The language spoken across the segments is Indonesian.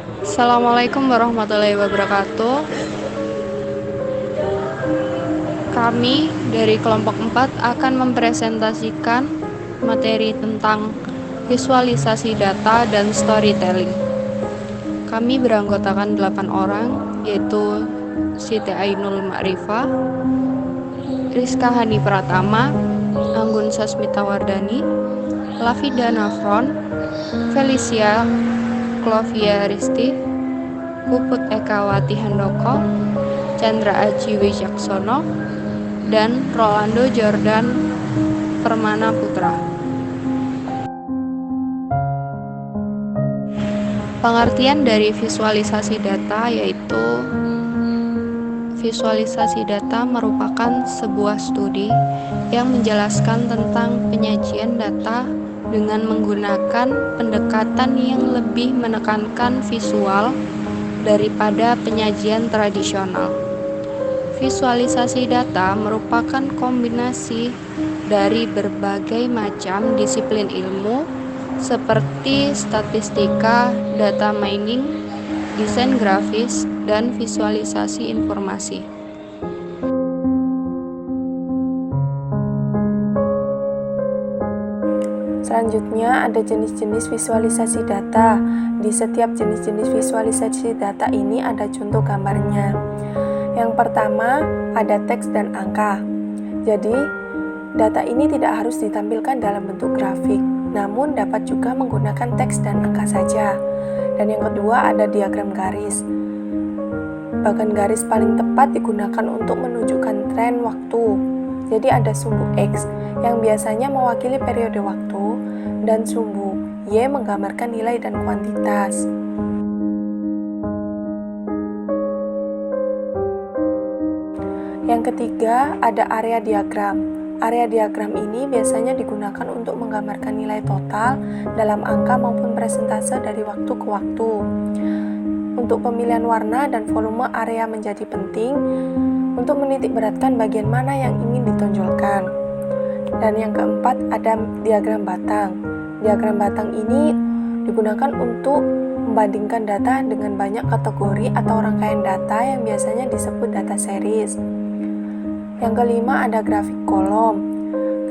Assalamualaikum warahmatullahi wabarakatuh. Kami dari kelompok 4 akan mempresentasikan materi tentang visualisasi data dan storytelling. Kami beranggotakan 8 orang, yaitu Siti Ainul Ma'rifah, Rizka Hani Pratama, Anggun Sasmita Wardani, Lafida Nafron, Felicia Clovia Risti, Puput Ekawati Handoko, Chandra Aji Wijaksono, dan Rolando Jordan Permana Putra. Pengertian dari visualisasi data yaitu visualisasi data merupakan sebuah studi yang menjelaskan tentang penyajian data dengan menggunakan pendekatan yang lebih menekankan visual daripada penyajian tradisional. Visualisasi data merupakan kombinasi dari berbagai macam disiplin ilmu seperti statistika, data mining, desain grafis, dan visualisasi informasi. Selanjutnya ada jenis-jenis visualisasi data. Di setiap jenis-jenis visualisasi data ini ada contoh gambarnya. Yang pertama ada teks dan angka. Jadi, data ini tidak harus ditampilkan dalam bentuk grafik, namun dapat juga menggunakan teks dan angka saja. Dan yang kedua ada diagram garis. Bahkan garis paling tepat digunakan untuk menunjukkan tren waktu. Jadi ada sumbu X yang biasanya mewakili periode waktu dan sumbu Y menggambarkan nilai dan kuantitas. Yang ketiga ada area diagram. Area diagram ini biasanya digunakan untuk menggambarkan nilai total dalam angka maupun persentase dari waktu ke waktu. Untuk pemilihan warna dan volume area menjadi penting untuk menitikberatkan bagian mana yang ingin ditonjolkan. Dan yang keempat ada diagram batang. Diagram batang ini digunakan untuk membandingkan data dengan banyak kategori atau rangkaian data yang biasanya disebut data series. Yang kelima ada grafik kolom.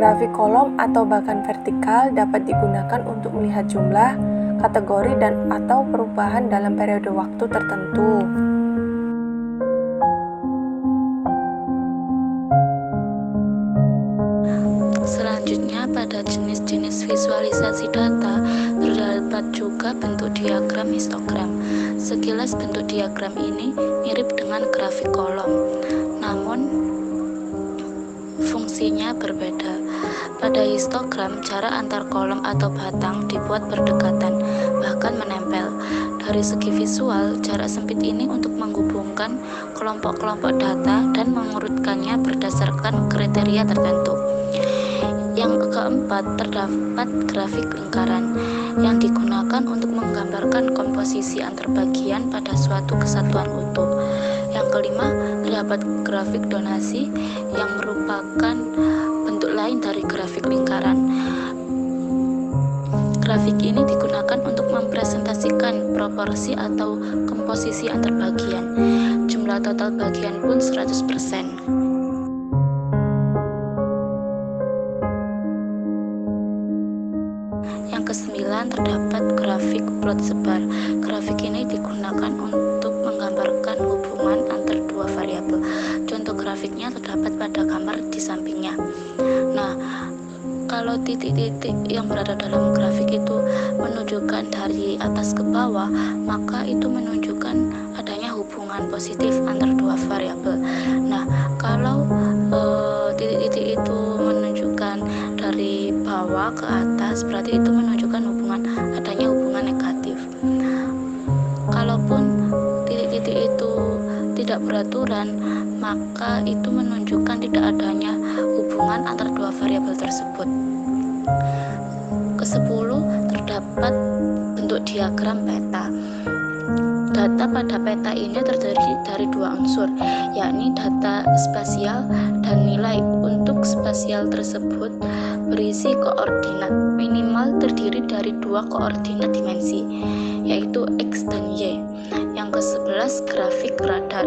Grafik kolom atau bahkan vertikal dapat digunakan untuk melihat jumlah, kategori, dan atau perubahan dalam periode waktu tertentu. Selanjutnya, pada jenis-jenis visualisasi data terdapat juga bentuk diagram histogram. Sekilas bentuk diagram ini mirip dengan grafik kolom, namun fungsinya berbeda. Pada histogram, jarak antar kolom atau batang dibuat berdekatan, bahkan menempel. Dari segi visual, jarak sempit ini untuk menghubungkan kelompok-kelompok data dan mengurutkannya berdasarkan kriteria tertentu. Yang keempat, terdapat grafik lingkaran yang digunakan untuk menggambarkan komposisi antar bagian pada suatu kesatuan utuh. Yang kelima, terdapat grafik donasi yang merupakan bentuk lain dari grafik lingkaran. Grafik ini digunakan untuk mempresentasikan proporsi atau komposisi antar bagian. Jumlah total bagian pun 100%. Yang kesembilan, terdapat grafik plot sebar. Grafik ini digunakan untuk menggambarkan hubungan antar dua variabel. Contoh grafiknya terdapat pada gambar di sampingnya. Nah, kalau titik-titik yang berada dalam grafik itu menunjukkan dari atas ke bawah, maka itu menunjukkan adanya hubungan positif antar dua variabel. Nah, kalau titik-titik itu menunjukkan dari bawah ke atas, berarti itu menunjukkan adanya hubungan negatif. Kalaupun titik-titik itu tidak beraturan, maka itu menunjukkan tidak adanya hubungan antar dua variabel tersebut. Ke-10, terdapat bentuk diagram peta. Data pada peta ini terdiri dari dua unsur, yakni data spasial dan nilai. Untuk spasial tersebut berisi koordinat, minimal terdiri dari dua koordinat dimensi, yaitu X dan Y. jelas grafik radar.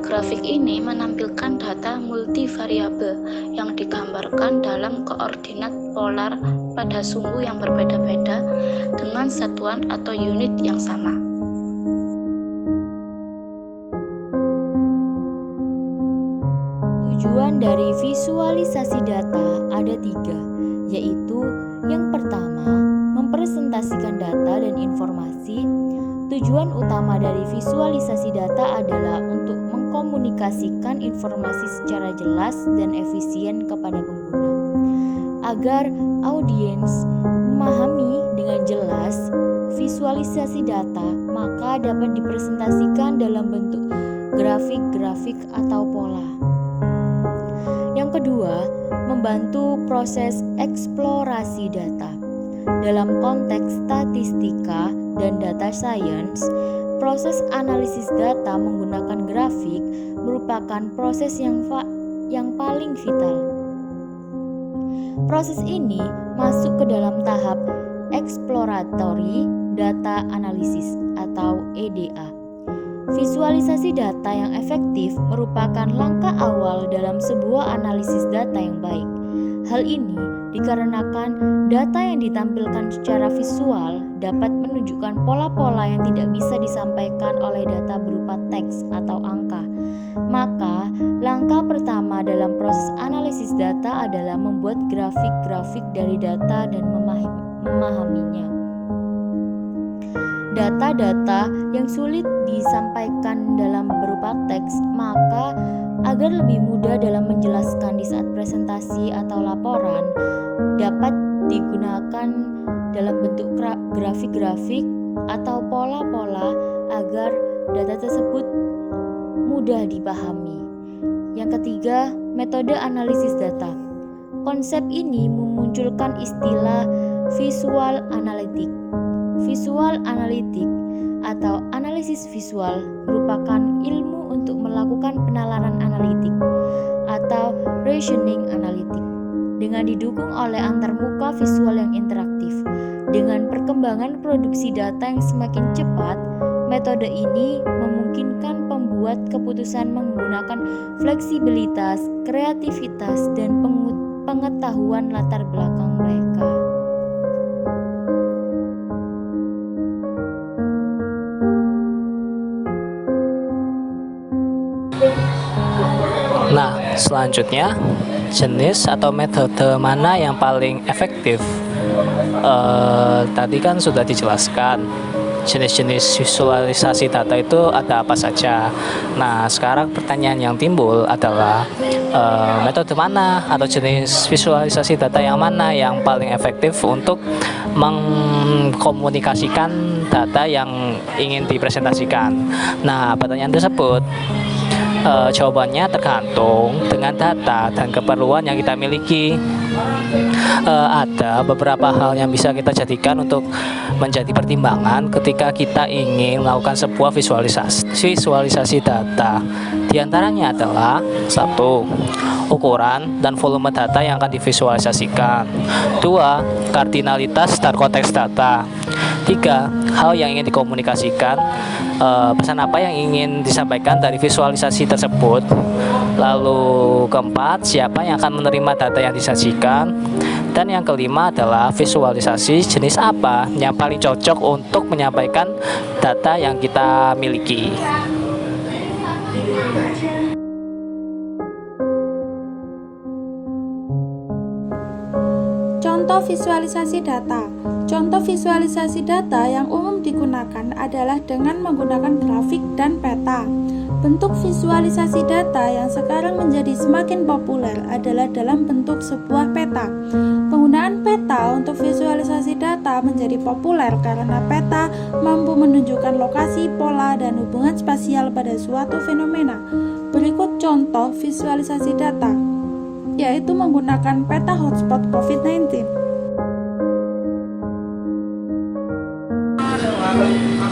Grafik ini menampilkan data multivariabel yang digambarkan dalam koordinat polar pada sumbu yang berbeda-beda dengan satuan atau unit yang sama. Tujuan dari visualisasi data ada 3, yaitu yang pertama, mempresentasikan data dan informasi. Tujuan utama dari visualisasi data adalah untuk mengkomunikasikan informasi secara jelas dan efisien kepada pengguna. Agar audiens memahami dengan jelas visualisasi data, maka dapat dipresentasikan dalam bentuk grafik-grafik atau pola. Yang kedua, membantu proses eksplorasi data. Dalam konteks statistika dan data science, proses analisis data menggunakan grafik merupakan proses yang paling vital. Proses ini masuk ke dalam tahap exploratory data analysis atau EDA. Visualisasi data yang efektif merupakan langkah awal dalam sebuah analisis data yang baik. Hal ini dikarenakan data yang ditampilkan secara visual dapat menunjukkan pola-pola yang tidak bisa disampaikan oleh data berupa teks atau angka. Maka, langkah pertama dalam proses analisis data adalah membuat grafik-grafik dari data dan memahaminya. Data-data yang sulit disampaikan dalam berupa teks, maka agar lebih mudah dalam menjelaskan di saat presentasi atau laporan, dapat digunakan dalam bentuk grafik-grafik atau pola-pola agar data tersebut mudah dipahami. Yang ketiga, metode analisis data. Konsep ini memunculkan istilah visual analytic. Visual analitik atau analisis visual merupakan ilmu untuk melakukan penalaran analitik atau reasoning analitik dengan didukung oleh antarmuka visual yang interaktif. Dengan perkembangan produksi data yang semakin cepat, metode ini memungkinkan pembuat keputusan menggunakan fleksibilitas, kreativitas, dan pengetahuan latar belakang mereka. Nah, selanjutnya jenis atau metode mana yang paling efektif? Tadi kan sudah dijelaskan jenis-jenis visualisasi data itu ada apa saja. Nah, sekarang pertanyaan yang timbul adalah metode mana atau jenis visualisasi data yang mana yang paling efektif untuk mengkomunikasikan data yang ingin dipresentasikan. Nah, pertanyaan tersebut jawabannya tergantung dengan data dan keperluan yang kita miliki. Ada beberapa hal yang bisa kita jadikan untuk menjadi pertimbangan ketika kita ingin melakukan sebuah visualisasi data. Di antaranya adalah 1. Ukuran dan volume data yang akan divisualisasikan. 2. Kardinalitas dan konteks data. 3. Hal yang ingin dikomunikasikan, pesan apa yang ingin disampaikan dari visualisasi tersebut. Lalu keempat, siapa yang akan menerima data yang disajikan. Dan yang kelima adalah visualisasi jenis apa yang paling cocok untuk menyampaikan data yang kita miliki. Contoh visualisasi data. Contoh visualisasi data yang umum digunakan adalah dengan menggunakan grafik dan peta. Bentuk visualisasi data yang sekarang menjadi semakin populer adalah dalam bentuk sebuah peta. Penggunaan peta untuk visualisasi data menjadi populer karena peta mampu menunjukkan lokasi, pola, dan hubungan spasial pada suatu fenomena. Berikut contoh visualisasi data, yaitu menggunakan peta hotspot COVID-19.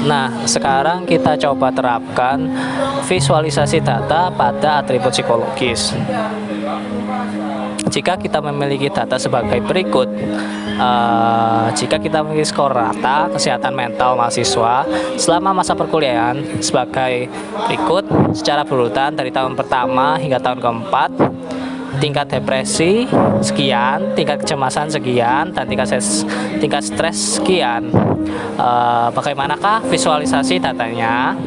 Nah, sekarang kita coba terapkan visualisasi data pada atribut psikologis. jika kita memiliki data sebagai berikut. Jika kita memiliki skor rata kesehatan mental mahasiswa selama masa perkuliahan sebagai berikut secara berurutan dari tahun pertama hingga tahun keempat. Tingkat depresi sekian, tingkat kecemasan sekian, dan tingkat stres sekian. Bagaimanakah visualisasi datanya?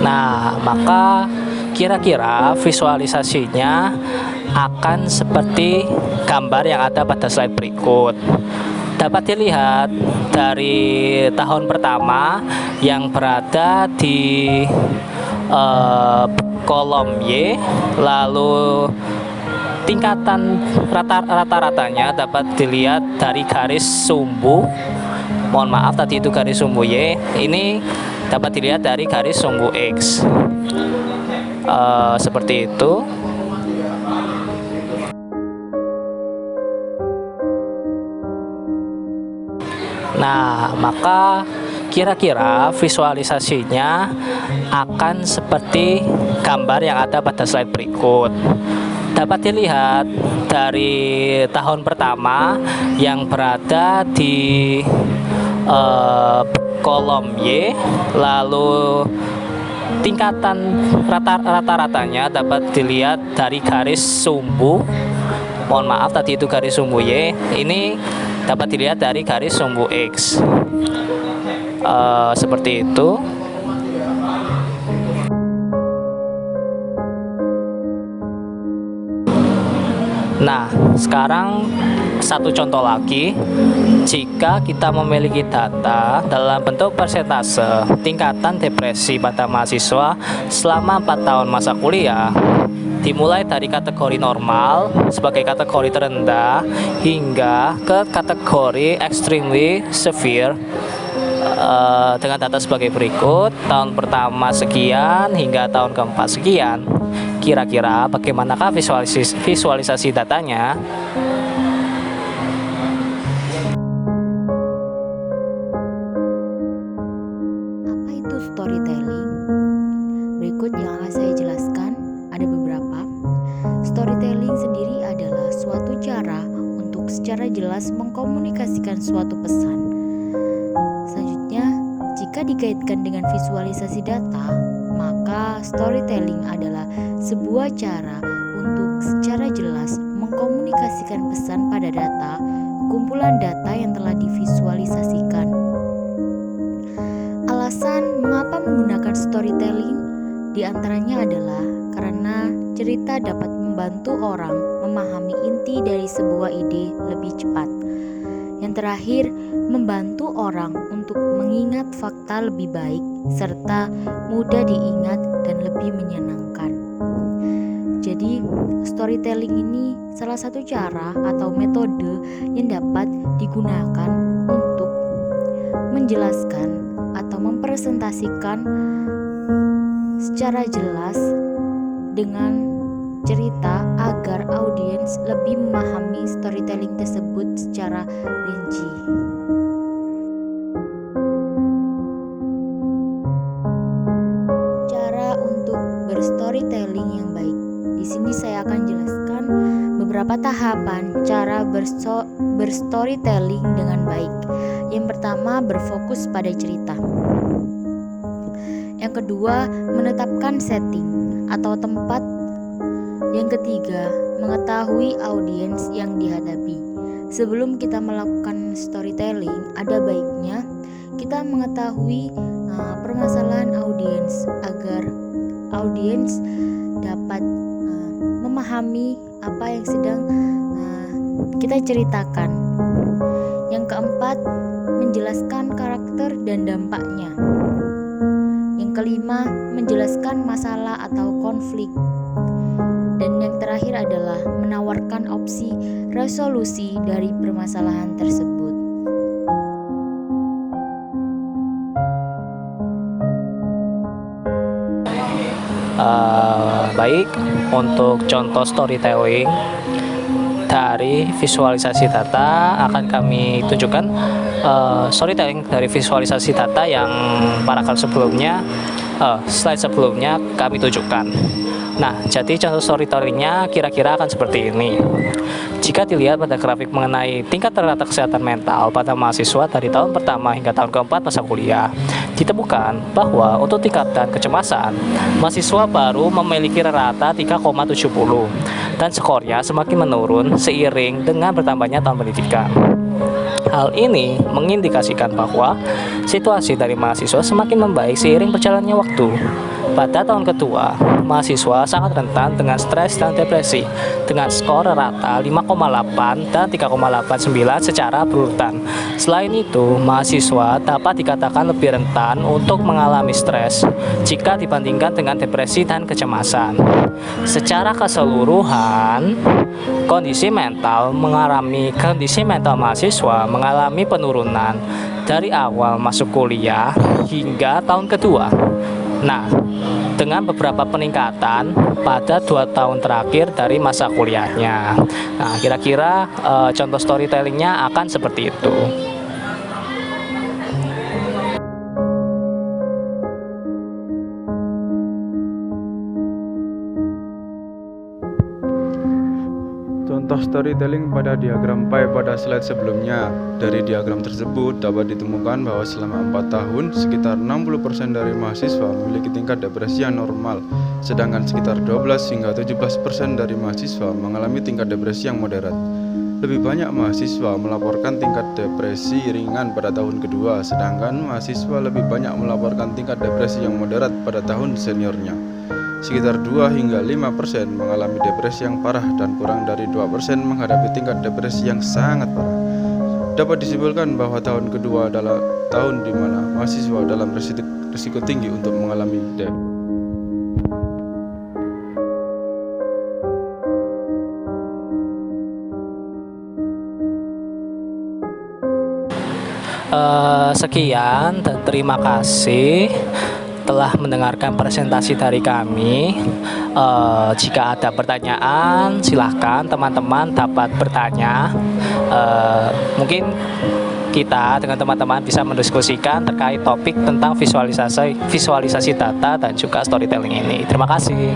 Nah, maka kira-kira visualisasinya akan seperti gambar yang ada pada slide berikut. Dapat dilihat dari tahun pertama yang berada di kolom Y, lalu tingkatan rata-ratanya dapat dilihat dari garis sumbu. Mohon maaf, tadi itu garis sumbu Y, ini dapat dilihat dari garis sumbu X. Seperti itu. Nah, maka kira-kira visualisasinya akan seperti gambar yang ada pada slide berikut. Dapat dilihat dari tahun pertama yang berada di kolom Y, lalu tingkatan rata-ratanya dapat dilihat dari garis sumbu. Mohon maaf, tadi itu garis sumbu Y, ini dapat dilihat dari garis sumbu X. Seperti itu. Nah, sekarang satu contoh lagi. Jika kita memiliki data dalam bentuk persentase tingkatan depresi pada mahasiswa selama 4 tahun masa kuliah, dimulai dari kategori normal sebagai kategori terendah hingga ke kategori extremely severe, dengan data sebagai berikut. Tahun pertama sekian hingga tahun keempat sekian. Kira-kira bagaimanakah visualisasi datanya? Apa itu storytelling? Berikut yang akan saya jelaskan, ada beberapa. Storytelling sendiri adalah suatu cara untuk secara jelas mengkomunikasikan suatu pesan. Selanjutnya, jika dikaitkan dengan visualisasi data, maka storytelling adalah sebuah cara untuk secara jelas mengkomunikasikan pesan pada data, kumpulan data yang telah divisualisasikan. Alasan mengapa menggunakan storytelling diantaranya adalah karena cerita dapat membantu orang memahami inti dari sebuah ide lebih cepat. Yang terakhir, membantu orang untuk mengingat fakta lebih baik serta mudah diingat dan lebih menyenangkan. Jadi, storytelling ini salah satu cara atau metode yang dapat digunakan untuk menjelaskan atau mempresentasikan secara jelas dengan cerita agar audiens lebih memahami storytelling tersebut secara rinci. Cara untuk berstorytelling yang baik. Di sini saya akan jelaskan beberapa tahapan cara berstorytelling dengan baik. Yang pertama, berfokus pada cerita. Yang kedua, menetapkan setting atau tempat. Yang ketiga, mengetahui audiens yang dihadapi. Sebelum kita melakukan storytelling, ada baiknya kita mengetahui permasalahan audiens agar audiens dapat memahami apa yang sedang kita ceritakan. Yang keempat, menjelaskan karakter dan dampaknya. Yang kelima, menjelaskan masalah atau konflik. Dan yang terakhir adalah menawarkan opsi resolusi dari permasalahan tersebut. Baik, untuk contoh storytelling dari visualisasi data akan kami tunjukkan storytelling dari visualisasi data yang paragraf sebelumnya slide sebelumnya kami tunjukkan. Nah, jadi contoh storytellingnya kira-kira akan seperti ini. Jika dilihat pada grafik mengenai tingkat rata kesehatan mental pada mahasiswa dari tahun pertama hingga tahun keempat masa kuliah, ditemukan bahwa untuk tingkatan kecemasan, mahasiswa baru memiliki rata 3,70 dan skornya semakin menurun seiring dengan bertambahnya tahun pendidikan. Hal ini mengindikasikan bahwa situasi dari mahasiswa semakin membaik seiring berjalannya waktu. Pada tahun kedua, mahasiswa sangat rentan dengan stres dan depresi dengan skor rata 5,8 dan 3,89 secara berurutan. Selain itu, mahasiswa dapat dikatakan lebih rentan untuk mengalami stres jika dibandingkan dengan depresi dan kecemasan. Secara keseluruhan, kondisi mental mahasiswa mengalami penurunan dari awal masuk kuliah hingga tahun kedua. Nah, dengan beberapa peningkatan pada 2 tahun terakhir dari masa kuliahnya. Nah, kira-kira contoh storytellingnya akan seperti itu. Contoh storytelling pada diagram pie pada slide sebelumnya. Dari diagram tersebut dapat ditemukan bahwa selama 4 tahun, sekitar 60% dari mahasiswa memiliki tingkat depresi yang normal, sedangkan sekitar 12 hingga 17% dari mahasiswa mengalami tingkat depresi yang moderat. Lebih banyak mahasiswa melaporkan tingkat depresi ringan pada tahun kedua, sedangkan mahasiswa lebih banyak melaporkan tingkat depresi yang moderat pada tahun seniornya. Sekitar 2 hingga 5% mengalami depresi yang parah dan kurang dari 2% menghadapi tingkat depresi yang sangat parah. Dapat disimpulkan bahwa tahun kedua adalah tahun di mana mahasiswa dalam risiko tinggi untuk mengalami depresi. Sekian dan terima kasih telah mendengarkan presentasi dari kami. Jika ada pertanyaan, silahkan teman-teman dapat bertanya. Mungkin kita dengan teman-teman bisa mendiskusikan terkait topik tentang visualisasi data dan juga storytelling ini. Terima kasih.